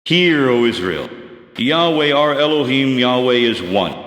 Hear, O Israel, Yahweh our Elohim, Yahweh is one.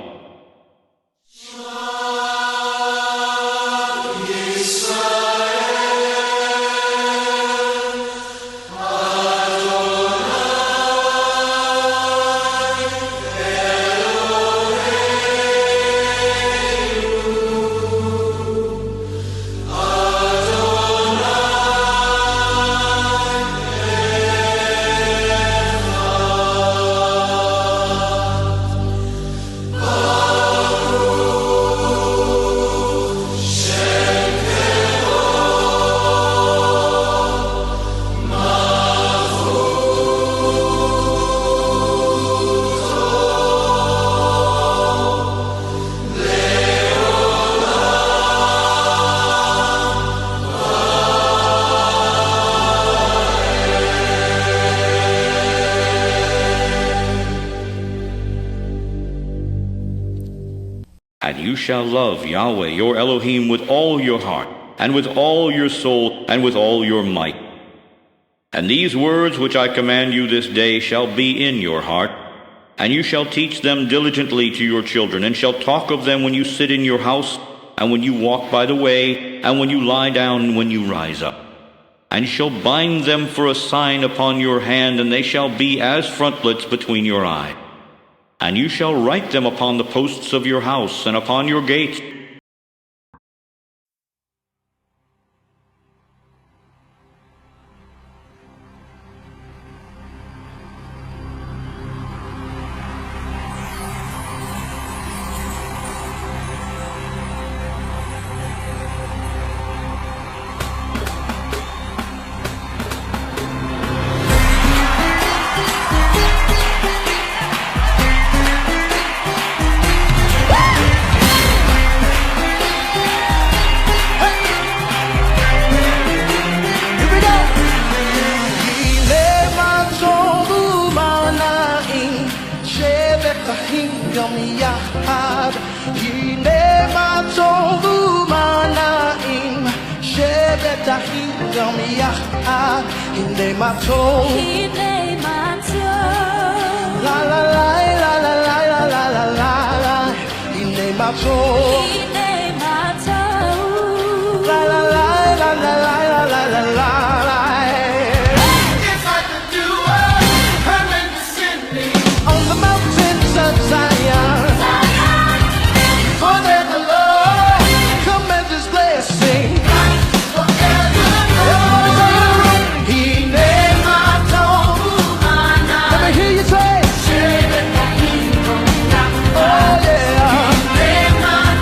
And you shall love Yahweh your Elohim with all your heart, and with all your soul, and with all your might. And these words which I command you this day shall be in your heart, and you shall teach them diligently to your children, and shall talk of them when you sit in your house, and when you walk by the way, and when you lie down, and when you rise up. And you shall bind them for a sign upon your hand, and they shall be as frontlets between your eyes. And you shall write them upon the posts of your house, and upon your gates. Hinei Mah Tov u'manaim shebetachim yom yachad. Hinei Mah Tov, Hinei Mah Tov, la la la la la la la la la la la. Hinei Mah Tov, Hinei Mah Tov, la la la la la la la la la la. It's like the dew of heaven descending On the mountains of Zion, for there the Lord come and His blessing. forever. Hinei Mah Tov. Let me hear you say, oh yeah. Hinei Mah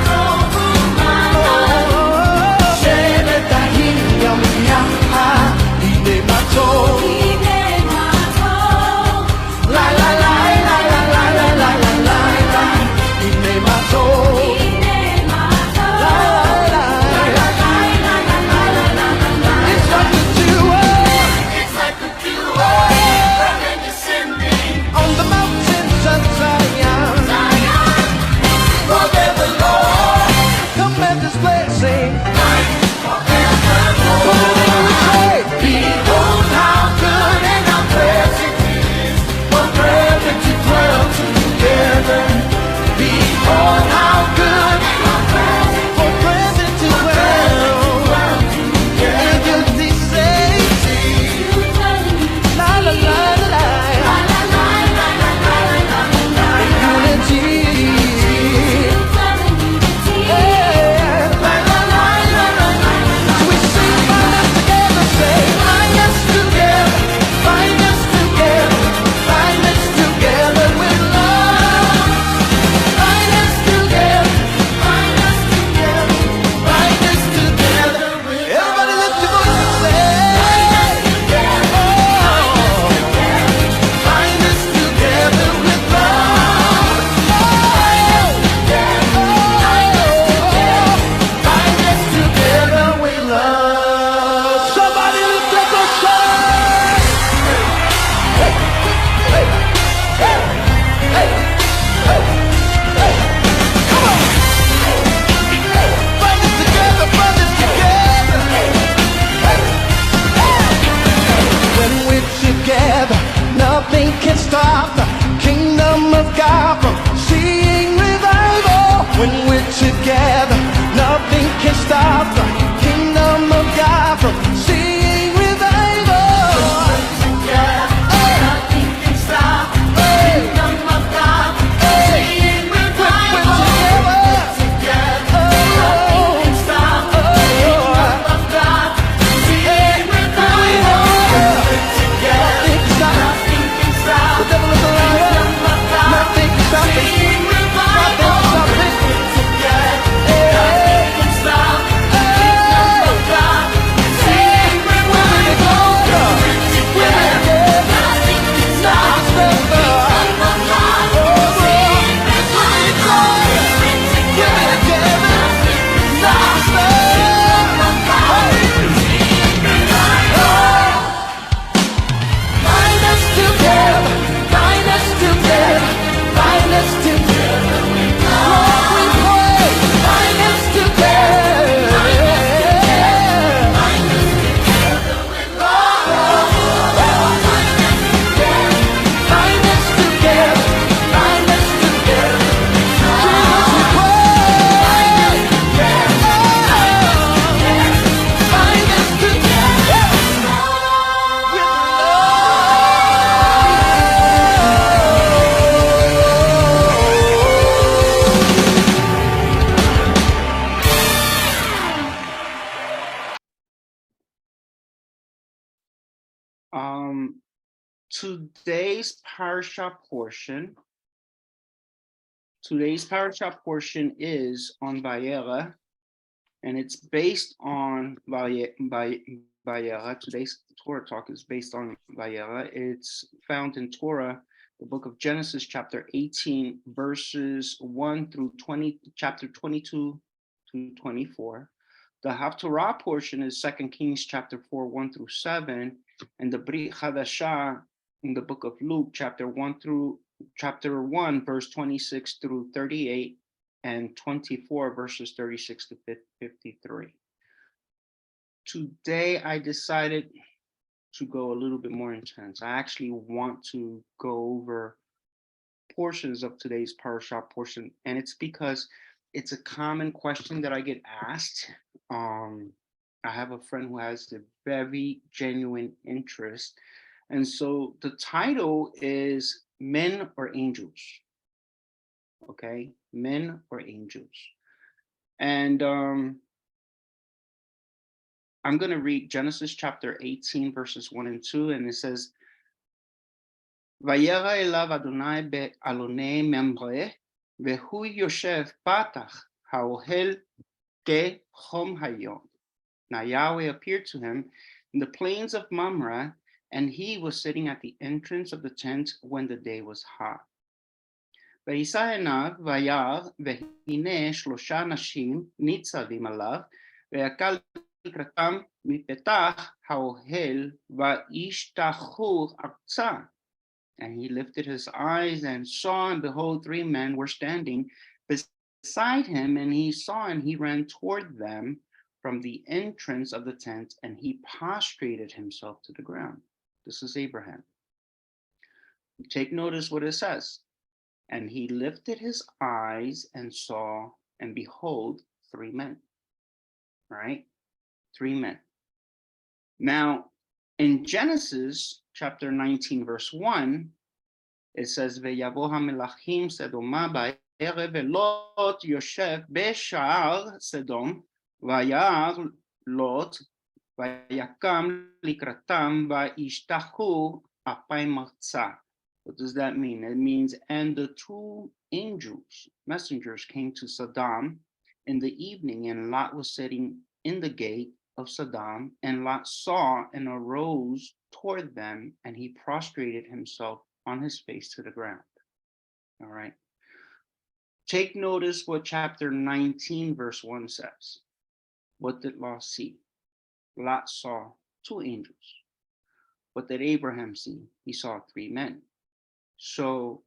Today's parasha portion is on VaYera, and it's based on VaYera. Today's Torah Talk is based on VaYera. It's found in Torah, the book of Genesis, chapter 18, verses 1 through 20, chapter 22 to 24. The Haftorah portion is 2 Kings chapter 4, 1 through 7, and the Brit Hadashah in the book of Luke, chapter 1, verse 26 through 38, and 24, verses 36 to 53. Today, I decided to go a little bit more intense. I actually want to go over portions of today's parasha portion, and it's because it's a common question that I get asked. I have a friend who has a very genuine interest. And so the title is Men or Angels? Okay, Men or Angels? And I'm going to read Genesis chapter 18, verses 1 and 2, and it says, VaYera elav Adonai be'alonei Mamre, vehu yoshev patach ha'ohel kechom hayom. Now Yahweh appeared to him in the plains of Mamre, and he was sitting at the entrance of the tent when the day was hot. Vayisa einav vayar vehineh shlosha anashim nitzavim alav ve'akal likratam mipetach ha'ohel va'ishtachu arza. And he lifted his eyes and saw, and behold, 3 men were standing beside him, and he saw, and he ran toward them from the entrance of the tent, and he prostrated himself to the ground. This is Abraham. Take notice what it says. And he lifted his eyes and saw, and behold, 3 men. All right? 3 men. Now, in Genesis chapter 19, verse 1, it says, Veyavo hamelachim sedoma ba'erev veLot yoshev be'sha'ar Sedom, vayar Lot, vayakam likratam va'ishtachu apayim arza. What does that mean? It means, and the 2 angels, messengers, came to Sodom in the evening, and Lot was sitting in the gate of Sodom, and Lot saw and arose toward them, and he prostrated himself on his face to the ground. All right. Take notice what chapter 19, verse 1 says. What did Lot see? Lot saw 2 angels. What did Abraham see? He saw 3 men. So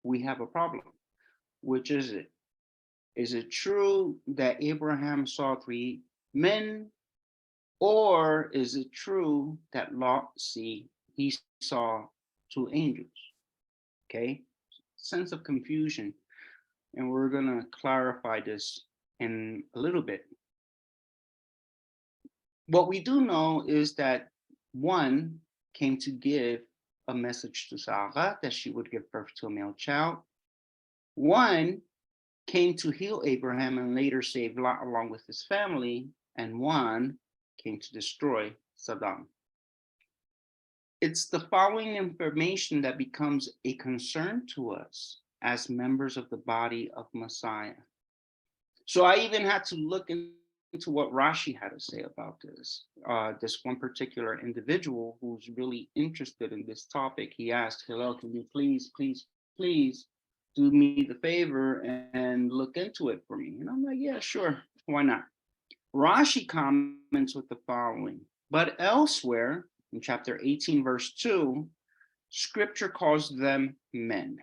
we have a problem. Which is it? Is it true that Abraham saw 3 men? Or is it true that he saw 2 angels? Okay, sense of confusion. And we're going to clarify this in a little bit. What we do know is that 1 came to give a message to Sarah that she would give birth to a male child. 1 came to heal Abraham and later save Lot along with his family. And 1 came to destroy Sodom. It's the following information that becomes a concern to us as members of the body of Messiah. So I even had to look into what Rashi had to say about this. This one particular individual who's really interested in this topic, he asked, Hillel, can you please do me the favor and look into it for me? And I'm like, yeah, sure, why not? Rashi comments with the following, but elsewhere in chapter 18, verse 2, scripture calls them men.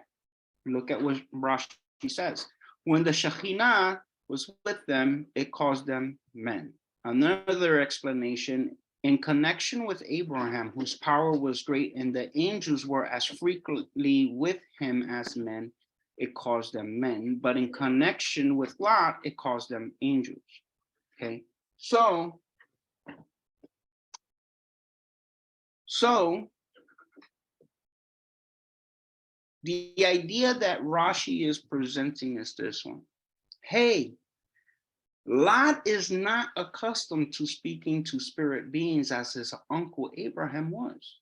Look at what Rashi says. When the Shekhinah was with them, it calls them men. Another explanation, in connection with Abraham, whose power was great, and the angels were as frequently with him as men, it calls them men. But in connection with Lot, it calls them angels. Okay, so the idea that Rashi is presenting is this one. Hey, Lot is not accustomed to speaking to spirit beings as his uncle Abraham was.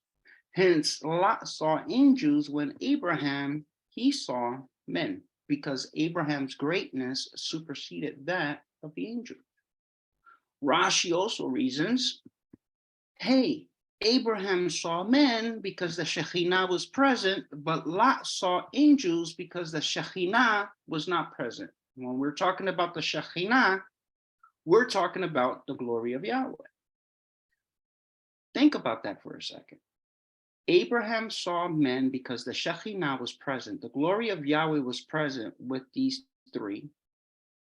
Hence, Lot saw angels when Abraham, he saw men, because Abraham's greatness superseded that of the angel. Rashi also reasons, hey, Abraham saw men because the Shekhinah was present, but Lot saw angels because the Shekhinah was not present. When we're talking about the Shekhinah, we're talking about the glory of Yahweh. Think about that for a second. Abraham saw men because the Shekhinah was present. The glory of Yahweh was present with these three.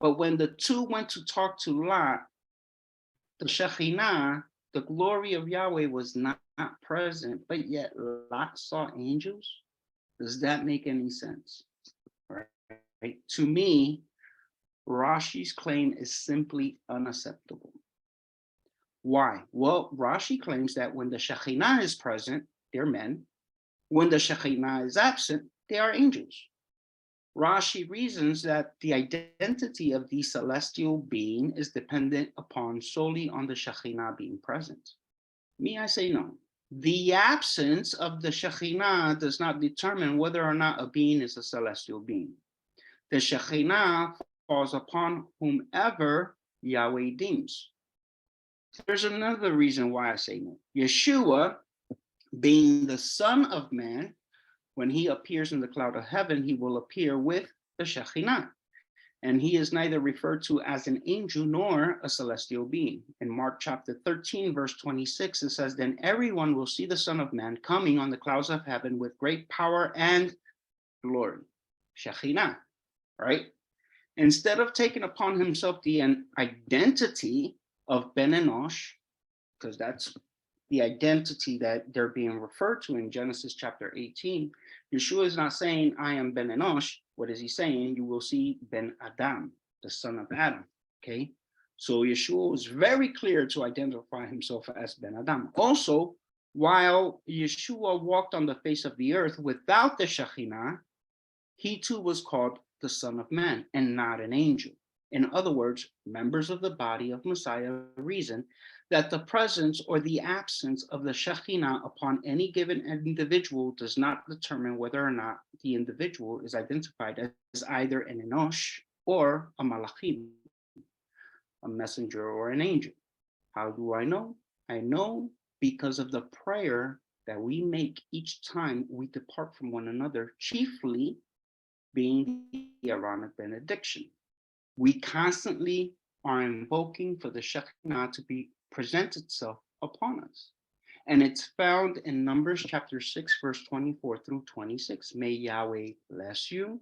But when the two went to talk to Lot, the Shekhinah, the glory of Yahweh was not present, but yet Lot saw angels. Does that make any sense? Right? To me, Rashi's claim is simply unacceptable. Why? Well, Rashi claims that when the Shekhinah is present, they're men. When the Shekhinah is absent, they are angels. Rashi reasons that the identity of the celestial being is dependent upon solely on the Shekhinah being present. Me, I say no. The absence of the Shekhinah does not determine whether or not a being is a celestial being. The Shekhinah falls upon whomever Yahweh deems. There's another reason why I say no. Yeshua, being the Son of Man, when he appears in the cloud of heaven, he will appear with the Shekhinah. And he is neither referred to as an angel nor a celestial being. In Mark chapter 13, verse 26, it says, then everyone will see the Son of Man coming on the clouds of heaven with great power and glory. Shekhinah, right? Instead of taking upon himself the identity of Ben Enosh, because that's the identity that they're being referred to in Genesis chapter 18, Yeshua is not saying, I am Ben Enosh. What is he saying? You will see Ben Adam, the son of Adam, okay? So Yeshua was very clear to identify himself as Ben Adam. Also, while Yeshua walked on the face of the earth without the Shekhinah, he too was called the Son of Man and not an angel. In other words, members of the body of Messiah reason that the presence or the absence of the Shekhinah upon any given individual does not determine whether or not the individual is identified as either an Enosh or a Malachim, a messenger or an angel. How do I know? I know because of the prayer that we make each time we depart from one another, chiefly being the Aaronic benediction. We constantly are invoking for the Shekhinah to present itself upon us. And it's found in Numbers chapter 6, verse 24 through 26. May Yahweh bless you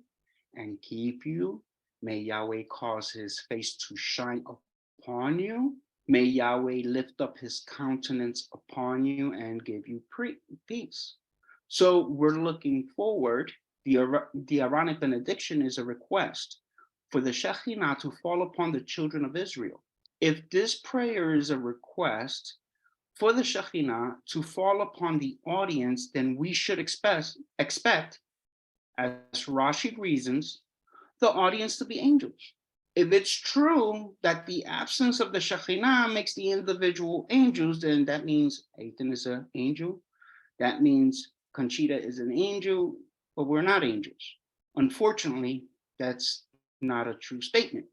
and keep you. May Yahweh cause his face to shine upon you. May Yahweh lift up his countenance upon you and give you peace. So we're looking forward. The Aaronic benediction is a request for the Shekhinah to fall upon the children of Israel. If this prayer is a request for the Shekhinah to fall upon the audience, then we should expect, as Rashi reasons, the audience to be angels. If it's true that the absence of the Shekhinah makes the individual angels, then that means Ethan is an angel. That means Conchita is an angel, but we're not angels. Unfortunately, that's not a true statement.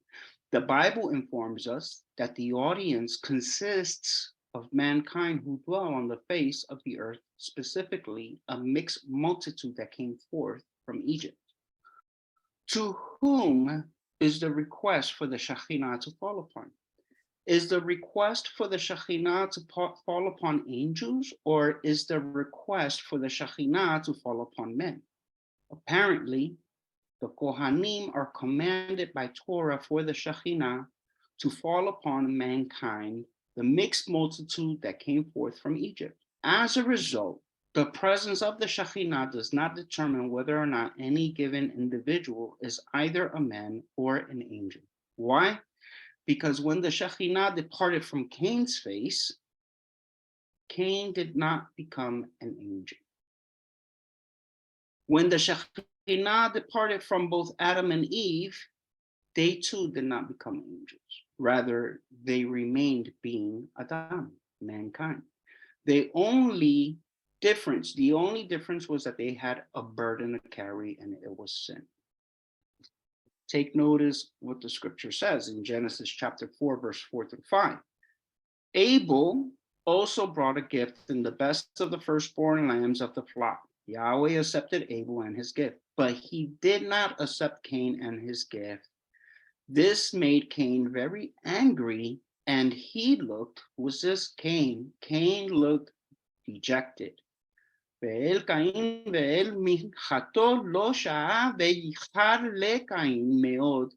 The Bible informs us that the audience consists of mankind who dwell on the face of the earth, specifically a mixed multitude that came forth from Egypt. To whom is the request for the Shekhinah to fall upon? Is the request for the Shekhinah to fall upon angels, or is the request for the Shekhinah to fall upon men? Apparently, the Kohanim are commanded by Torah for the Shekhinah to fall upon mankind, the mixed multitude that came forth from Egypt. As a result, the presence of the Shekhinah does not determine whether or not any given individual is either a man or an angel. Why? Because when the Shekhinah departed from Cain's face, Cain did not become an angel. When the Shekhinah departed from both Adam and Eve, they too did not become angels. Rather, they remained being Adam, mankind. They only difference. The only difference was that they had a burden to carry, and it was sin. Take notice what the scripture says in Genesis chapter 4, verse 4 through 5. Abel also brought a gift in the best of the firstborn lambs of the flock. Yahweh accepted Abel and his gift, but he did not accept Cain and his gift. This made Cain very angry, and he looked, who's this Cain? Cain looked dejected. ואל קין ואל מנחתו לא שעה וייחר לקין מאוד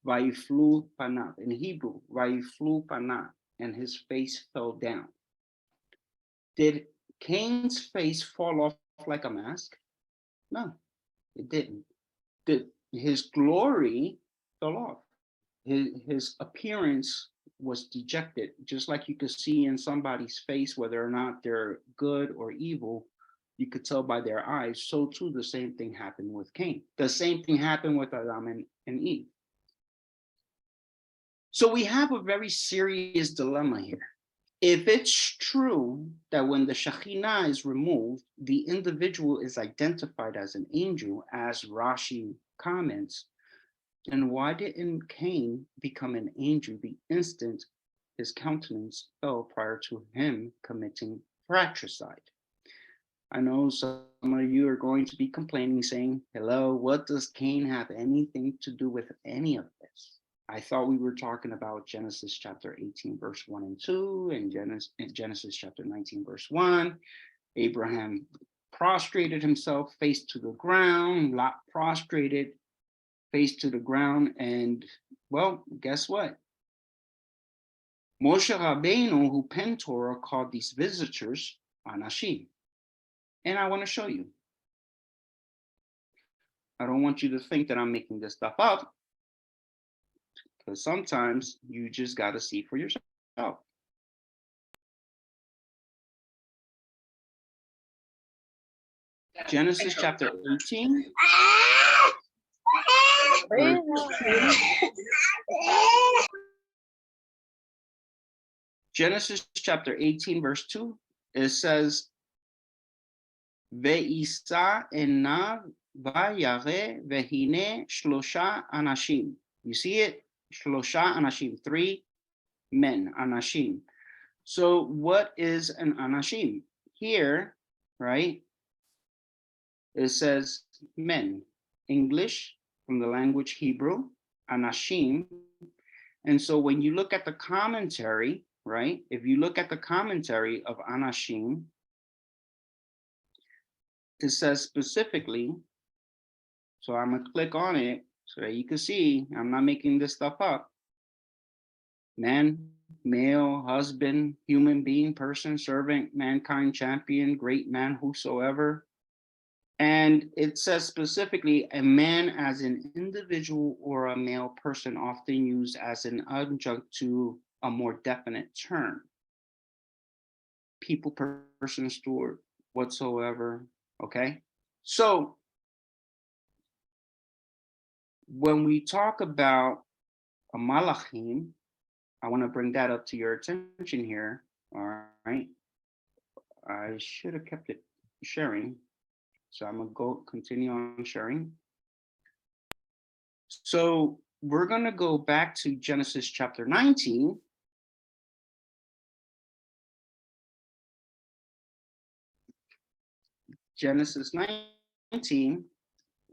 ויפלו פניו. In Hebrew, ויפלו פניו, and his face fell down. Did Cain's face fall off like a mask? No, it didn't. His glory fell off. His appearance was dejected, just like you could see in somebody's face whether or not they're good or evil. You could tell by their eyes. So too, the same thing happened with Cain. The same thing happened with Adam and Eve. So we have a very serious dilemma here. If it's true that when the Shekhinah is removed, the individual is identified as an angel, as Rashi comments, then why didn't Cain become an angel the instant his countenance fell prior to him committing fratricide? I know some of you are going to be complaining, saying, hello, what does Cain have anything to do with any of this? I thought we were talking about Genesis chapter 18, verse 1 and 2, and Genesis chapter 19, verse 1. Abraham prostrated himself, face to the ground. Lot prostrated, face to the ground. And, well, guess what? Moshe Rabbeinu, who penned Torah, called these visitors Anashim. And I want to show you. I don't want you to think that I'm making this stuff up, because sometimes you just got to see for yourself. Genesis chapter 18. Genesis chapter 18, verse 2, it says, Ve'isa enav VaYera veHineh shlosha Anashim. You see it? Shlosha Anashim, 3 men, Anashim. So what is an Anashim? Here, right, it says men. English, from the language Hebrew, Anashim. And so when you look at the commentary, right, if you look at the commentary of Anashim, it says specifically, so I'm going to click on it so that you can see I'm not making this stuff up. Man, male, husband, human being, person, servant, mankind, champion, great man, whosoever. And it says specifically a man as an individual or a male person, often used as an adjunct to a more definite term. People, person, steward, whatsoever. Okay, so when we talk about a malachim, I want to bring that up to your attention here. All right, I should have kept it sharing, so I'm gonna continue on sharing. So we're gonna go back to Genesis chapter 19. Genesis 19,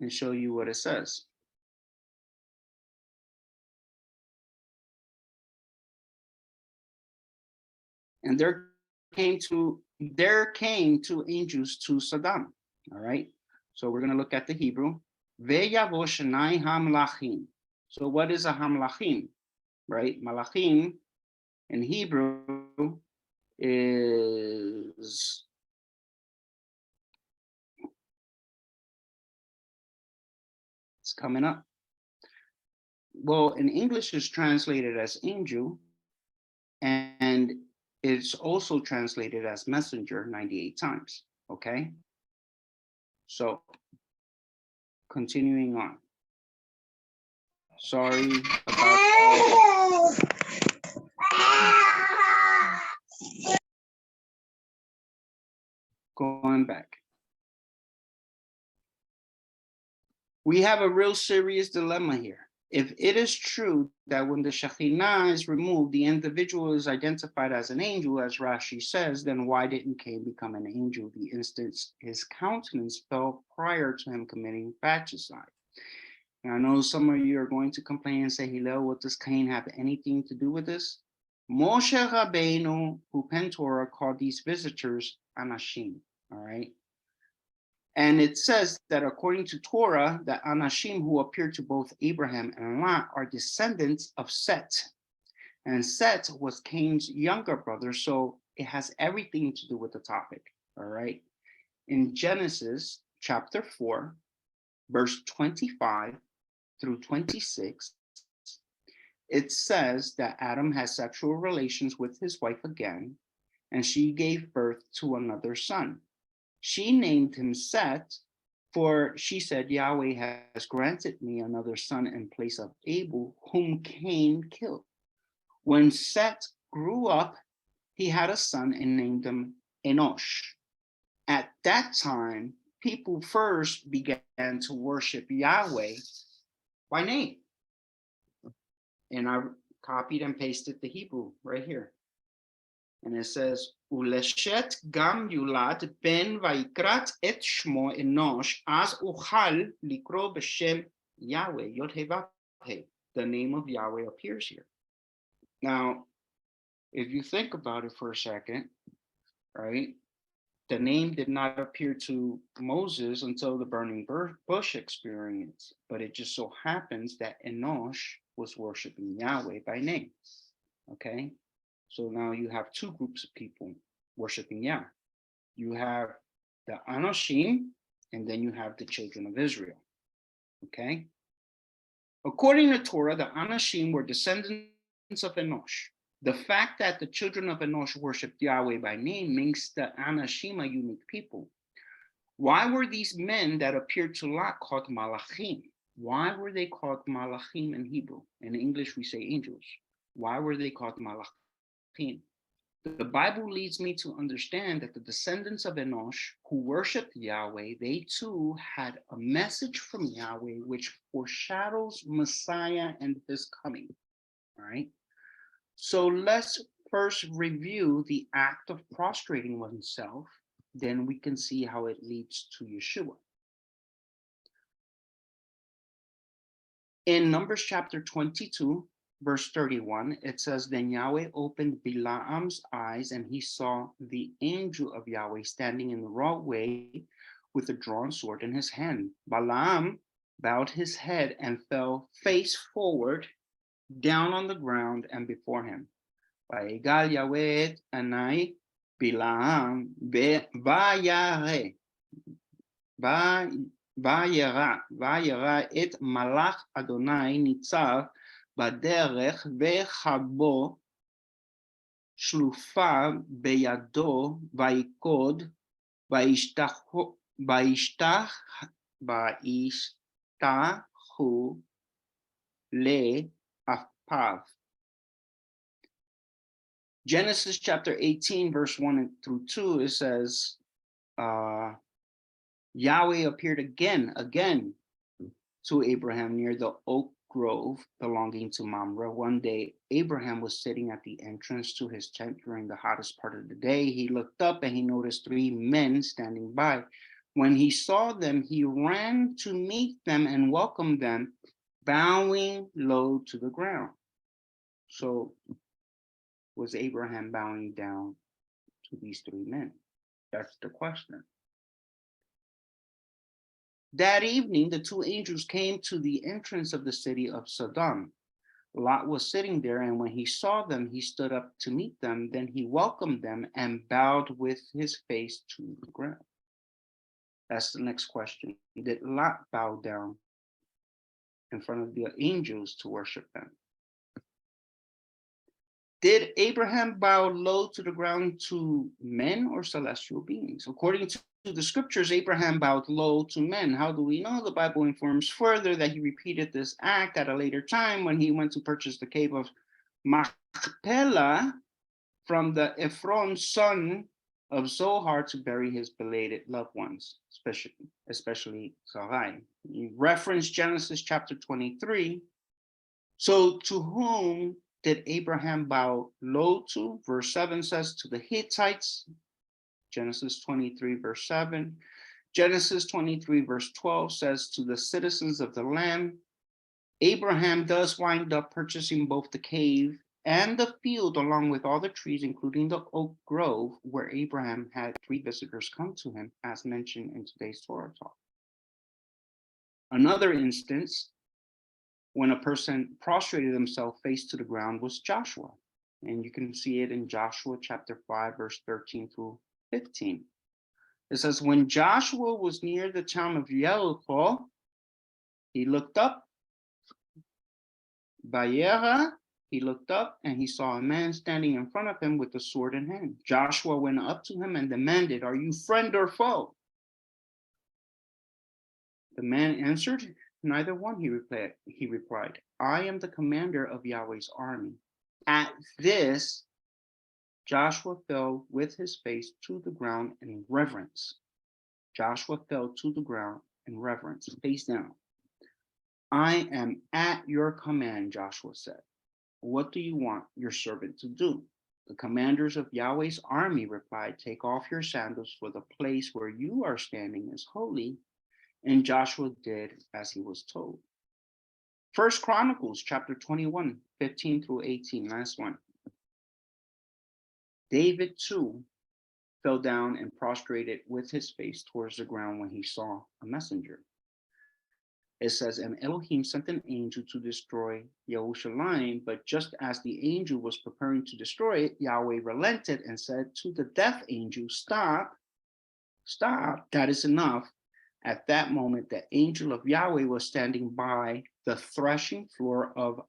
and show you what it says. And there came two angels to Sodom. All right. So we're going to look at the Hebrew. Ve'yavo shnai hamlachim. So what is a hamlachim? Right? Malachim in Hebrew is coming up. Well, in English it's translated as angel, and it's also translated as messenger 98 times. Okay, so continuing on. Sorry about going we have a real serious dilemma here. If it is true that when the Shekhinah is removed, the individual is identified as an angel, as Rashi says, then why didn't Cain become an angel the instant his countenance fell prior to him committing fratricide? And I know some of you are going to complain and say, Hillel, what does Cain have anything to do with this? Moshe Rabbeinu, who penned Torah, called these visitors Anashim, all right? And it says that according to Torah, the Anashim who appeared to both Abraham and Lot are descendants of Set. And Set was Cain's younger brother, so it has everything to do with the topic, all right? In Genesis chapter 4, verse 25 through 26, it says that Adam had sexual relations with his wife again, and she gave birth to another son. She named him Set, for she said, Yahweh has granted me another son in place of Abel, whom Cain killed. When Set grew up, he had a son and named him Enosh. At that time, people first began to worship Yahweh by name. And I copied and pasted the Hebrew right here. And it says, Uleshet gam yulad ben vaikrat et shmo enosh as uchal likro b'shem Yahweh yod he vav he. The name of Yahweh appears here. Now, if you think about it for a second, right? The name did not appear to Moses until the burning bush experience, but it just so happens that Enosh was worshiping Yahweh by name, okay? So now you have two groups of people worshiping Yah. You have the Anashim, and then you have the children of Israel, okay? According to Torah, the Anashim were descendants of Enosh. The fact that the children of Enosh worshipped Yahweh by name makes the Anashim a unique people. Why were these men that appeared to Lot called Malachim? Why were they called Malachim in Hebrew? In English, we say angels. Why were they called Malachim? The Bible leads me to understand that the descendants of Enosh who worshiped Yahweh, they too had a message from Yahweh which foreshadows Messiah and his coming, all right? So let's first review the act of prostrating oneself, then we can see how it leads to Yeshua. In Numbers chapter 22, verse 31, it says, Then Yahweh opened Bilaam's eyes, and he saw the angel of Yahweh standing in the wrong way with a drawn sword in his hand. Balaam bowed his head and fell face forward down on the ground and before him. Vayegal Yahweh et Anai Bilaam VaYera et Malach Adonai Nitzav Baderech Vechabo Shlufa Beyado Vayikod Vayishtahu Le Apav. Genesis chapter 18, verse 1 through 2, it says, Yahweh appeared again to Abraham near the oak grove belonging to Mamre. One day, Abraham was sitting at the entrance to his tent during the hottest part of the day. He looked up and he noticed three men standing by. When he saw them, he ran to meet them and welcomed them, bowing low to the ground. So, was Abraham bowing down to these three men? That's the question. That evening, the two angels came to the entrance of the city of Sodom. Lot was sitting there, and when he saw them, he stood up to meet them. Then he welcomed them and bowed with his face to the ground. That's the next question. Did Lot bow down in front of the angels to worship them? Did Abraham bow low to the ground to men or celestial beings? According to the scriptures, Abraham bowed low to men. How do we know? The Bible informs further that he repeated this act at a later time when he went to purchase the cave of Machpelah from the Ephron son of Zohar to bury his belated loved ones, especially Sarai. You reference Genesis chapter 23. So to whom did Abraham bow low to? Verse 7 says, to the Hittites, Genesis 23, verse 7. Genesis 23, verse 12 says, to the citizens of the land. Abraham does wind up purchasing both the cave and the field, along with all the trees, including the oak grove, where Abraham had 3 visitors come to him, as mentioned in today's Torah Talk. Another instance, when a person prostrated himself face to the ground, was Joshua. And you can see it in Joshua chapter 5, verse 13 through 15. It says, when Joshua was near the town of Jericho, he looked up, VaYera, he looked up and he saw a man standing in front of him with a sword in hand. Joshua went up to him and demanded, are you friend or foe? The man answered, neither one, he replied. I am the commander of Yahweh's army. At this, Joshua fell with his face to the ground in reverence. Joshua fell to the ground in reverence, face down. I am at your command, Joshua said. What do you want your servant to do? The commanders of Yahweh's army replied, take off your sandals, for the place where you are standing is holy. And Joshua did as he was told. First Chronicles chapter 21, 15 through 18, last one. David too fell down and prostrated with his face towards the ground when he saw a messenger. It says, and Elohim sent an angel to destroy Yerushalayim, but just as the angel was preparing to destroy it, Yahweh relented and said to the death angel, stop, that is enough. At that moment, the angel of Yahweh was standing by the threshing floor of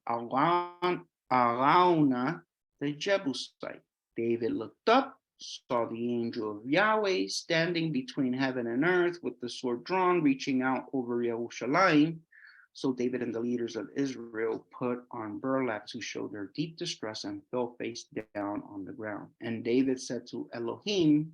Araunah, the Jebusite. David looked up, saw the angel of Yahweh standing between heaven and earth with the sword drawn, reaching out over Yerushalayim. So David and the leaders of Israel put on burlap to show their deep distress and fell face down on the ground. And David said to Elohim,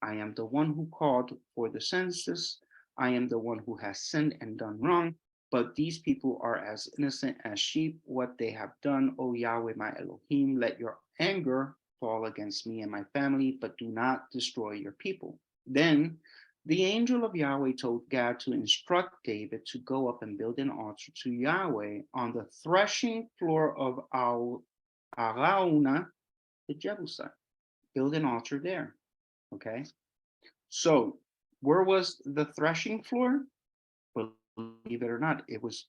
I am the one who called for the census. I am the one who has sinned and done wrong, but these people are as innocent as sheep. What they have done, O Yahweh, my Elohim, let your anger fall against me and my family, but do not destroy your people. Then the angel of Yahweh told Gad to instruct David to go up and build an altar to Yahweh on the threshing floor of Araunah, the Jebusite. Build an altar there, okay? So where was the threshing floor? Believe it or not, it was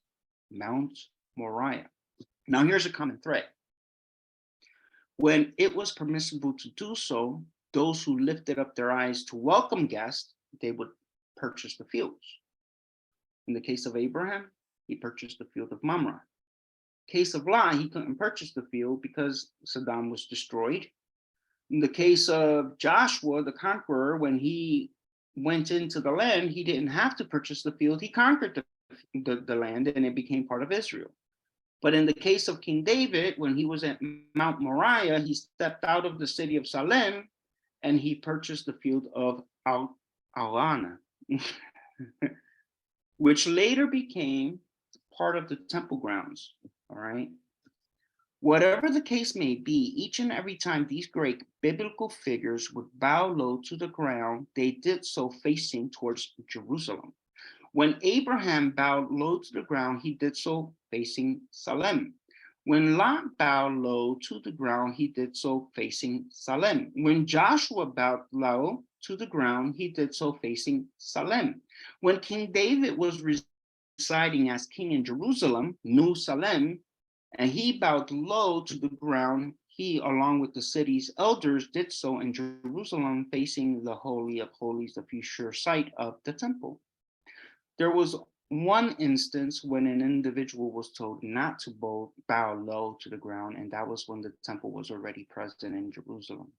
Mount Moriah. Now here's a common thread. When it was permissible to do so, those who lifted up their eyes to welcome guests, they would purchase the fields. In the case of Abraham, he purchased the field of Mamre. Case of Lot, he couldn't purchase the field because Saddam was destroyed. In the case of Joshua, the conqueror, when he went into the land, he didn't have to purchase the field. He conquered the land and it became part of Israel. But in the case of King David, when he was at Mount Moriah, he stepped out of the city of Salem and he purchased the field of Araunah, which later became part of the temple grounds, all right? Whatever the case may be, each and every time these great biblical figures would bow low to the ground, they did so facing towards Jerusalem. When Abraham bowed low to the ground, he did so facing Salem. When Lot bowed low to the ground, he did so facing Salem. When Joshua bowed low to the ground, he did so facing Salem. When King David was residing as king in Jerusalem, New Salem, and he bowed low to the ground, he, along with the city's elders, did so in Jerusalem, facing the Holy of Holies, the future site of the temple. There was one instance when an individual was told not to bow low to the ground, and that was when the temple was already present in Jerusalem.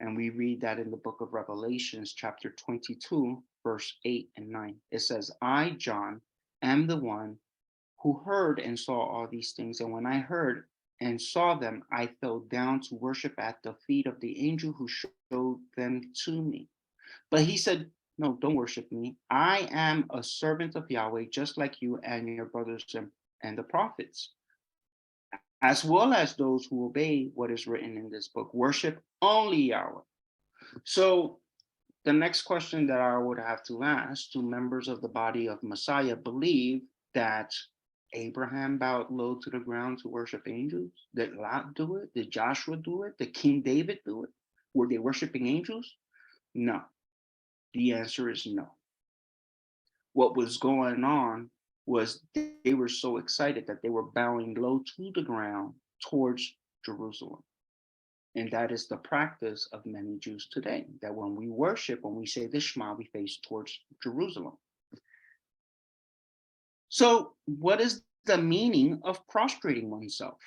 And we read that in the book of Revelations, chapter 22, verse 8 and 9. It says, I, John, am the one who heard and saw all these things. And when I heard and saw them, I fell down to worship at the feet of the angel who showed them to me. But he said, no, don't worship me. I am a servant of Yahweh, just like you and your brothers and the prophets, as well as those who obey what is written in this book. Worship only Yahweh. So the next question that I would have to ask, do members of the body of Messiah believe that Abraham bowed low to the ground to worship angels? Did Lot do it? Did Joshua do it? Did King David do it? Were they worshiping angels? No. The answer is no. What was going on was they were so excited that they were bowing low to the ground towards Jerusalem. And that is the practice of many Jews today, that when we worship, when we say the Shema, we face towards Jerusalem. So what is the meaning of prostrating oneself?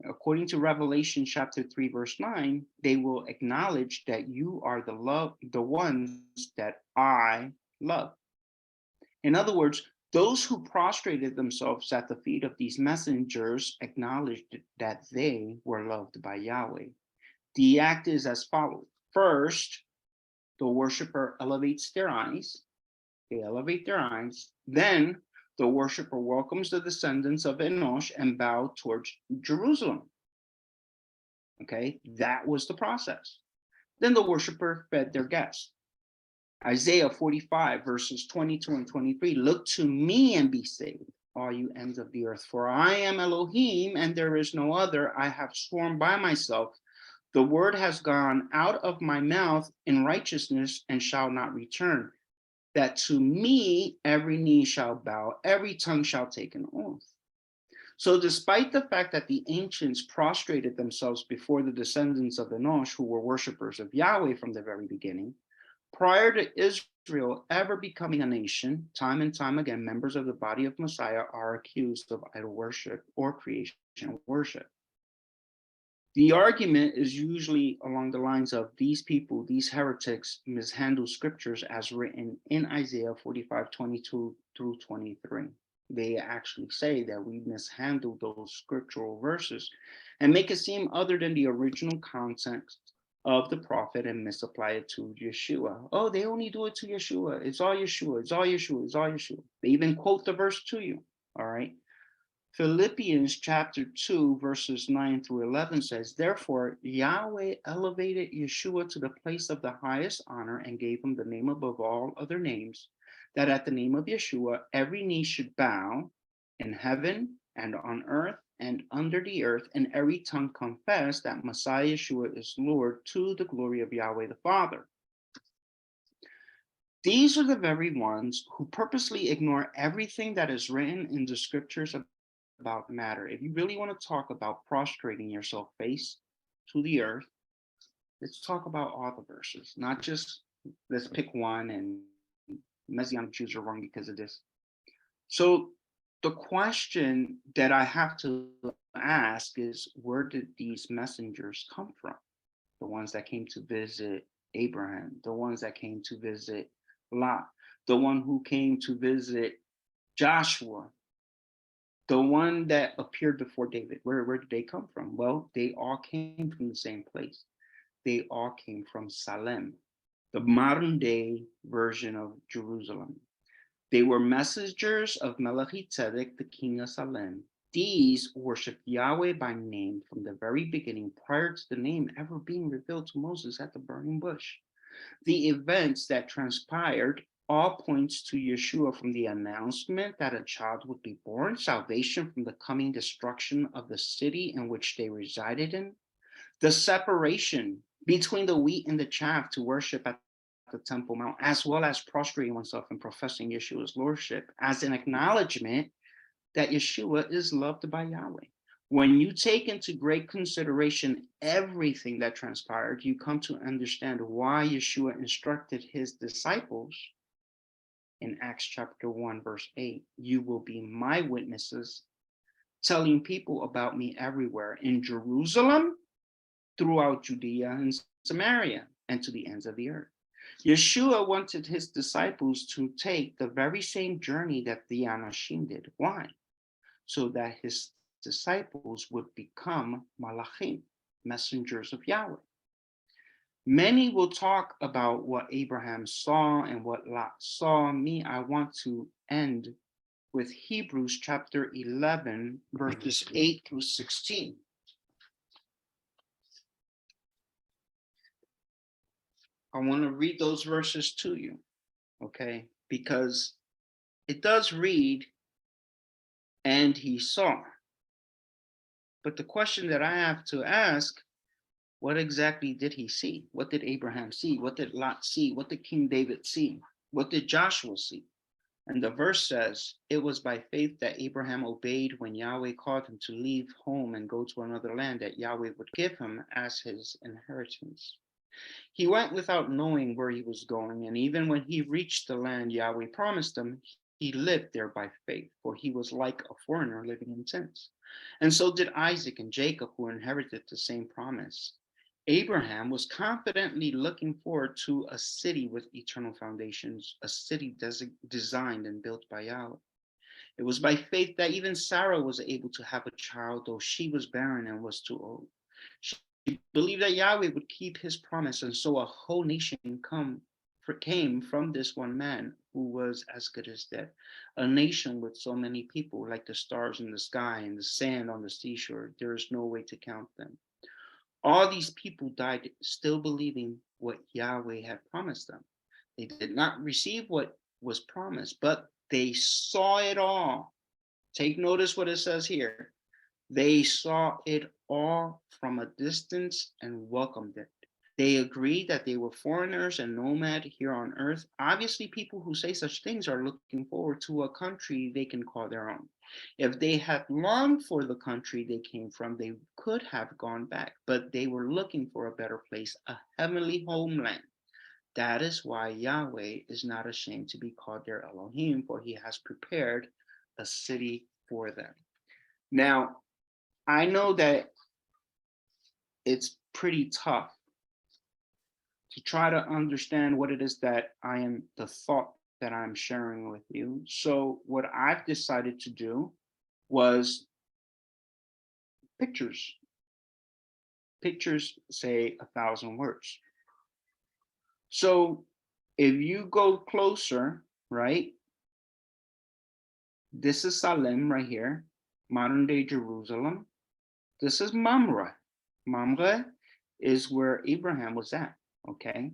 According to Revelation chapter 3, verse 9, they will acknowledge that you are the ones that I love. In other words, those who prostrated themselves at the feet of these messengers acknowledged that they were loved by Yahweh. The act is as follows. First, the worshiper elevates their eyes. They elevate their eyes. Then the worshiper welcomes the descendants of Enosh and bow towards Jerusalem. Okay, that was the process. Then the worshiper fed their guests. Isaiah 45, verses 22 and 23, look to me and be saved, all you ends of the earth, for I am Elohim and there is no other. I have sworn by myself, the word has gone out of my mouth in righteousness and shall not return, that to me every knee shall bow, every tongue shall take an oath. So despite the fact that the ancients prostrated themselves before the descendants of Enosh, who were worshipers of Yahweh from the very beginning, prior to Israel ever becoming a nation, time and time again, members of the body of Messiah are accused of idol worship or creation worship. The argument is usually along the lines of these people, these heretics, mishandle scriptures as written in Isaiah 45, 22 through 23. They actually say that we mishandle those scriptural verses and make it seem other than the original context of the prophet and misapply it to Yeshua. Oh, they only do it to Yeshua. It's all Yeshua. It's all Yeshua. It's all Yeshua. They even quote the verse to you. All right. Philippians chapter 2, verses 9 through 11 says, therefore, Yahweh elevated Yeshua to the place of the highest honor and gave him the name above all other names, that at the name of Yeshua, every knee should bow in heaven and on earth and under the earth, and every tongue confess that Messiah Yeshua is Lord, to the glory of Yahweh the Father. These are the very ones who purposely ignore everything that is written in the scriptures about the matter. If you really want to talk about prostrating yourself face to the earth, let's talk about all the verses, not just let's pick one and Messianic Jews are wrong because of this. So the question that I have to ask is, where did these messengers come from? The ones that came to visit Abraham, the ones that came to visit Lot, the one who came to visit Joshua, the one that appeared before David. Where did they come from? Well, they all came from the same place. They all came from Salem, the modern day version of Jerusalem. They were messengers of Melchizedek, the king of Salem. These worshiped Yahweh by name from the very beginning, prior to the name ever being revealed to Moses at the burning bush. The events that transpired all points to Yeshua, from the announcement that a child would be born, salvation from the coming destruction of the city in which they resided in, the separation between the wheat and the chaff to worship at the Temple Mount, as well as prostrating oneself and professing Yeshua's lordship as an acknowledgement that Yeshua is loved by Yahweh. When you take into great consideration everything that transpired, you come to understand why Yeshua instructed his disciples in Acts chapter 1, verse 8, you will be my witnesses, telling people about me everywhere, in Jerusalem, throughout Judea and Samaria, and to the ends of the earth. Yeshua wanted his disciples to take the very same journey that the Anashim did. Why? So that his disciples would become malachim, messengers of Yahweh. Many will talk about what Abraham saw and what Lot saw. Me, I want to end with Hebrews chapter 11, verses 8 through 16. I want to read those verses to you, okay? Because it does read, and he saw. But the question that I have to ask, what exactly did he see? What did Abraham see? What did Lot see? What did King David see? What did Joshua see? And the verse says, it was by faith that Abraham obeyed when Yahweh called him to leave home and go to another land that Yahweh would give him as his inheritance. He went without knowing where he was going, and even when he reached the land Yahweh promised him, he lived there by faith, for he was like a foreigner living in tents. And so did Isaac and Jacob, who inherited the same promise. Abraham was confidently looking forward to a city with eternal foundations, a city designed and built by Yahweh. It was by faith that even Sarah was able to have a child, though she was barren and was too old. She believed that Yahweh would keep his promise, and so a whole nation came from this one man who was as good as dead. A nation with so many people, like the stars in the sky and the sand on the seashore, there is no way to count them. All these people died still believing what Yahweh had promised them. They did not receive what was promised, but they saw it all. Take notice what it says here. They saw it all from a distance and welcomed it. They agreed that they were foreigners and nomad here on earth. Obviously, people who say such things are looking forward to a country they can call their own. If they had longed for the country they came from, they could have gone back, but they were looking for a better place, a heavenly homeland. That is why Yahweh is not ashamed to be called their Elohim, for he has prepared a city for them. Now, I know that it's pretty tough to try to understand what it is that the thought that I'm sharing with you. So what I've decided to do was pictures. Pictures say 1,000 words. So if you go closer, right? This is Salem right here, modern day Jerusalem. This is Mamre. Mamre is where Abraham was at, okay?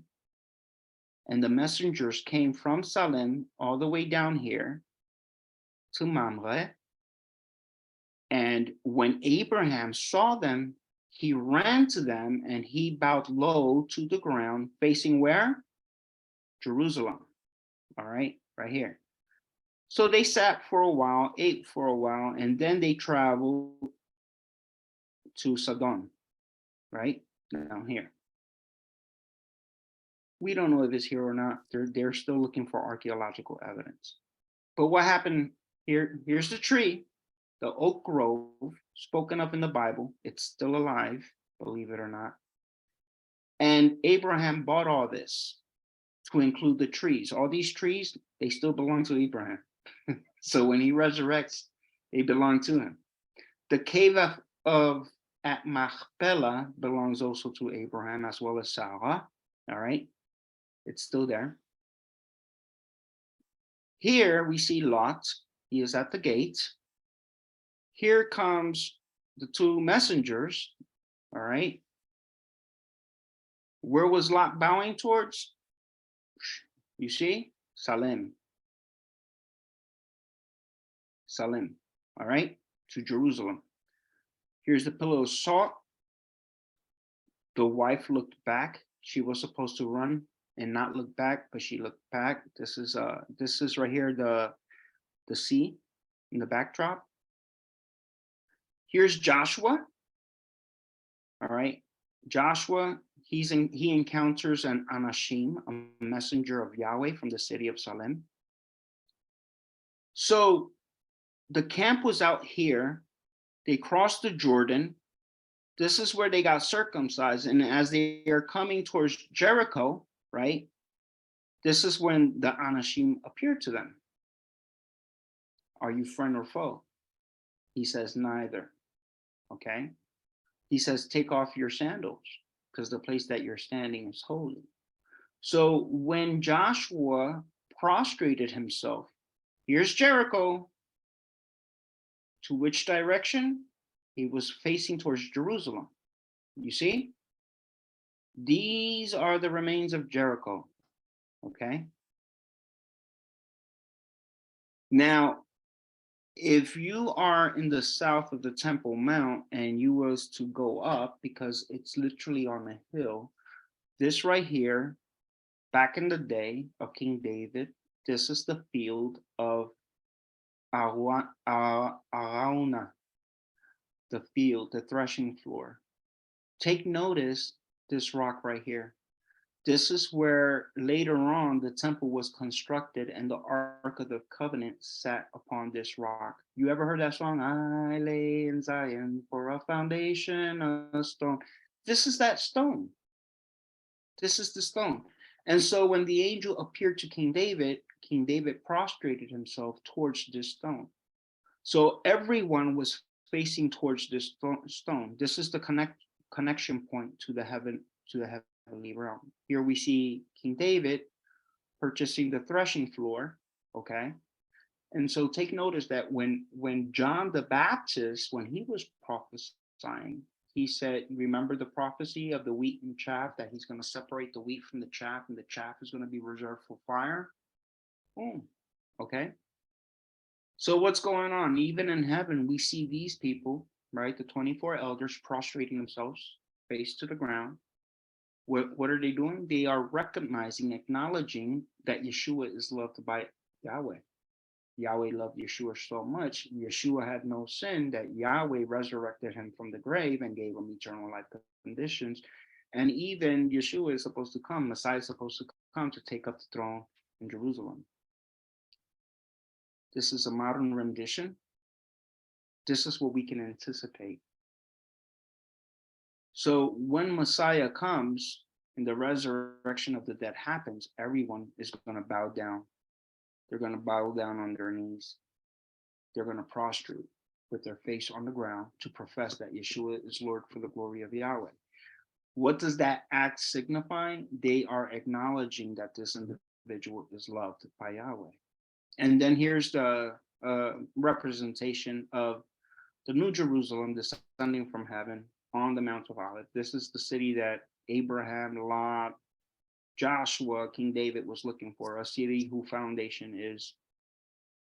And the messengers came from Salem all the way down here to Mamre. And when Abraham saw them, he ran to them and he bowed low to the ground, facing where? Jerusalem, all right here. So they sat for a while, ate for a while, and then they traveled to Sodom, right? Down here. We don't know if it's here or not. They're still looking for archaeological evidence. But what happened here? Here's the tree, the oak grove, spoken of in the Bible. It's still alive, believe it or not. And Abraham bought all this to include the trees. All these trees, they still belong to Abraham. So when he resurrects, they belong to him. The cave of at Machpelah belongs also to Abraham as well as Sarah. All right, it's still there. Here we see Lot. He is at the gate. Here comes the two messengers. All right. Where was Lot bowing towards? You see, Salem. Salem. All right, to Jerusalem. Here's the pillow of salt. The wife looked back. She was supposed to run and not look back, but she looked back. This is right here, the sea in the backdrop. Here's Joshua. All right, Joshua, he encounters an Anashim, a messenger of Yahweh from the city of Salem. So the camp was out here. They crossed the Jordan. This is where they got circumcised. And as they are coming towards Jericho, right? This is when the Anashim appeared to them. Are you friend or foe? He says, neither. Okay. He says, take off your sandals. because the place that you're standing is holy. So when Joshua prostrated himself, here's Jericho. To which direction? He was facing towards Jerusalem. You see? These are the remains of Jericho. Okay. Now, if you are in the south of the Temple Mount and you was to go up, because it's literally on a hill, this right here, back in the day of King David, this is the field of Araunah, the field, the threshing floor. Take notice this rock right here. This is where later on the temple was constructed and the Ark of the Covenant sat upon this rock. You ever heard that song? I lay in Zion for a foundation, a stone. This is that stone. This is the stone. And so when the angel appeared to King David prostrated himself towards this stone. So everyone was facing towards this stone. This is the connection point to the heavenly realm. Here we see King David purchasing the threshing floor, okay? And so take notice that when John the Baptist, when he was prophesying, he said, remember the prophecy of the wheat and chaff, that he's going to separate the wheat from the chaff, and the chaff is going to be reserved for fire? Boom, okay? So what's going on? Even in heaven, we see these people, right? The 24 elders prostrating themselves, face to the ground. What are they doing? They are recognizing, acknowledging that Yeshua is loved by Yahweh. Yahweh loved Yeshua so much. Yeshua had no sin, that Yahweh resurrected him from the grave and gave him eternal life conditions. And even Yeshua is supposed to come, Messiah is supposed to come to take up the throne in Jerusalem. This is a modern rendition. This is what we can anticipate. So when Messiah comes and the resurrection of the dead happens, everyone is going to bow down. They're going to bow down on their knees. They're going to prostrate with their face on the ground to profess that Yeshua is Lord for the glory of Yahweh. What does that act signify? They are acknowledging that this individual is loved by Yahweh. And then here's the representation of the New Jerusalem descending from heaven on the Mount of Olives. This is the city that Abraham, Lot, Joshua, King David was looking for, a city whose foundation is